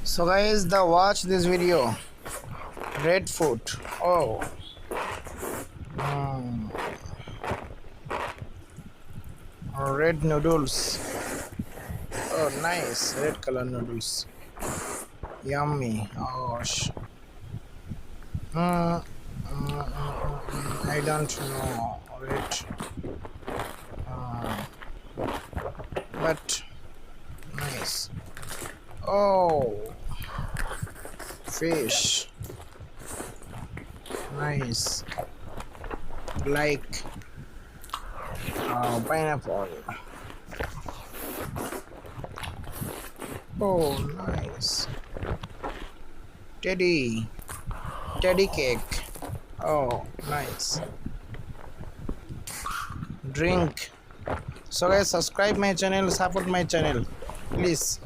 So guys, the watch this video. Red food. Oh, mm, red noodles. Oh, nice. Red color noodles. Yummy. Oh, I don't know red, but nice. Oh, fish. Nice. Like pineapple. Oh, nice. Teddy. Teddy cake. Oh, nice. Drink. So guys, subscribe my channel, support my channel, please.